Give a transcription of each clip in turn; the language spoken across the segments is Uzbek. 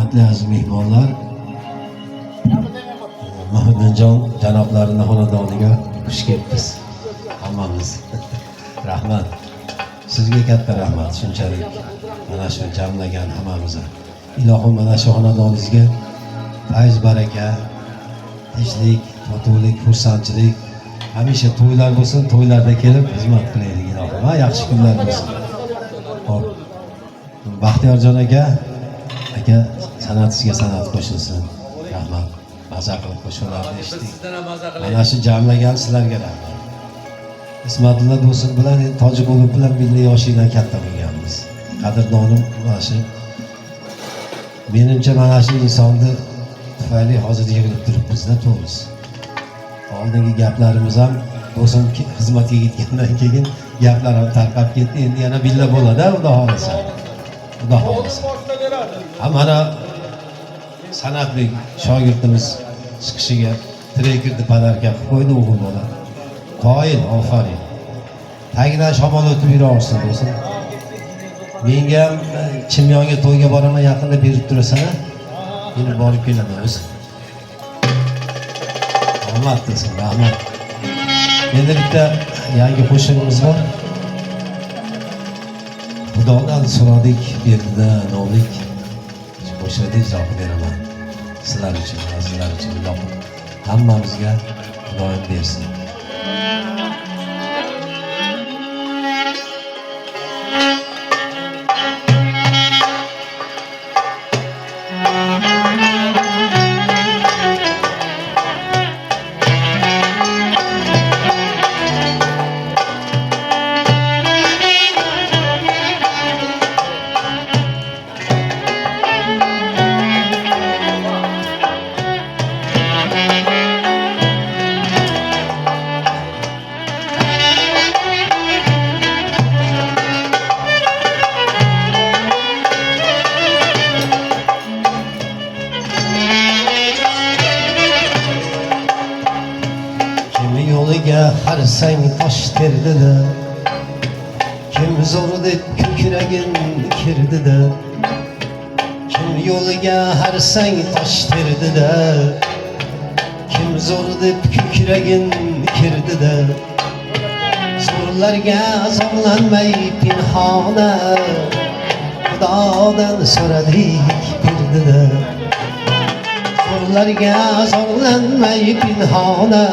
hurmatli aziz mehmonlar, Muhammadjon janoblarini xonadoniga xush kelibsiz. Hammamiz. Rahmat. Sizga katta rahmat. Shunchalik mana shu jamlagan hammamizga. Ilohim mana shu xonadoningizga fayz baraka, tinchlik, totuvlik, xursandchilik, hamisha to'ylar bo'lsin, to'ylarda kelib xizmat qilaylik ilohim. Va yaxshi kunlar bo'lsin. Xo'p. Baxtiyorjon aka san'atingizga san'at qo'shilsin. Rahmat. Maza qilib qo'shiqlarni eshitdik. Mana shu jamlagan sizlarga rahmat. Ismatilla do'stim bilan Tojibulov bilan birga yoshingdan katta bo'lganmiz. Qadrdonim mana shu. Menimcha mana shu insonni tufayli hozir yig'ilib turibmiz-da to'g'risi. Oldingi gaplarimiz ham do'stim xizmatga ketgandan keyin gaplar ham tarqab ketdi. Endi yana birga bo'ladi, xudo xolasa. Xudo xolasa. Mana san'atlik shogirdimiz chiqishiga trekerni podarka qilib qo'ydi o'g'il bola. Qoyil, ofarin. Tagidan shamol o'tib yuraversin do'stim. Menga ham Chimyonga to'yga boraman, yaqinda berib turasan-a? Meni borib kelaman o'zi. Rahmat desin, rahmat. Endi bitta yangi qo'shig'imiz bor. Xudodan so'radik, berdi nomlik. Qo'shig'ni ijro qilib beraman. Sizlar uchun, azizlar uchun ilohim hammamizga Xudoyim bersin. Harsang tosh terdida, kim zo'r deb ko'kragin kirdida, kim yo'liga harsang tosh terdida, kim zo'r deb ko'kragin kirdida, zo'rlarga zomlanmay pinhona Xudodan so'radik birdida, zo'rlarga zomlanmay pinhona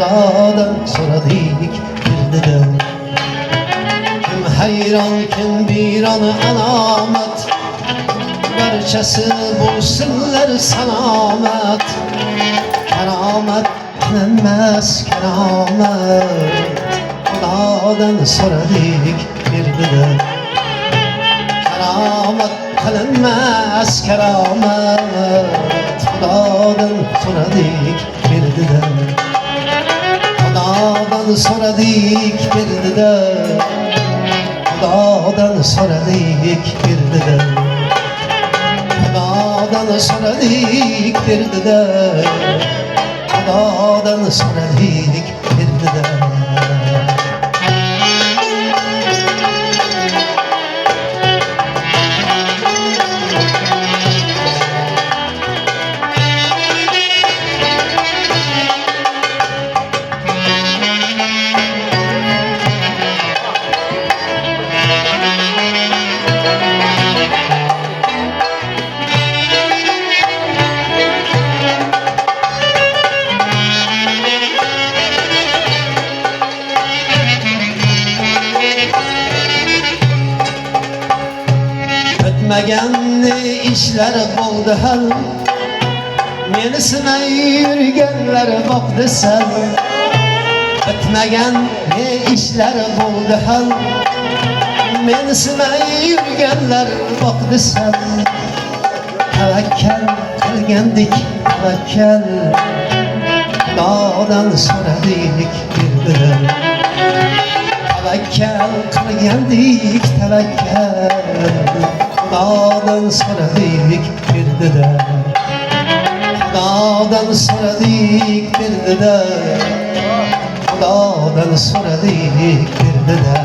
Xudodan so'radik birdida. Kim hayron, kim biyron alomat, barchasi bo'lsinlar salomat. Karomat qilinmas karomat, Xudodan so'radik birdida. Karomat qilinmas karomat, Xudodan so'radik birdida. Xudodan so'radik birdida, Xudodan so'radik birdida, Xudodan so'radik birdida, Xudodan so'radik birdida. Bitmagan ishlar bo'ldi hal, meni sinay yurganlar boqdi sal. Bitmagan ishlar bo'ldi hal, meni sinay yurganlar boqdi sal. Tavakkal qilgandik tavakkal, Xudodan so'radik birdida. Tavakkal qilgandik tavakkal, Xudodan so'radik birdida. Xudodan so'radik birdida. Xudodan so'radik birdida.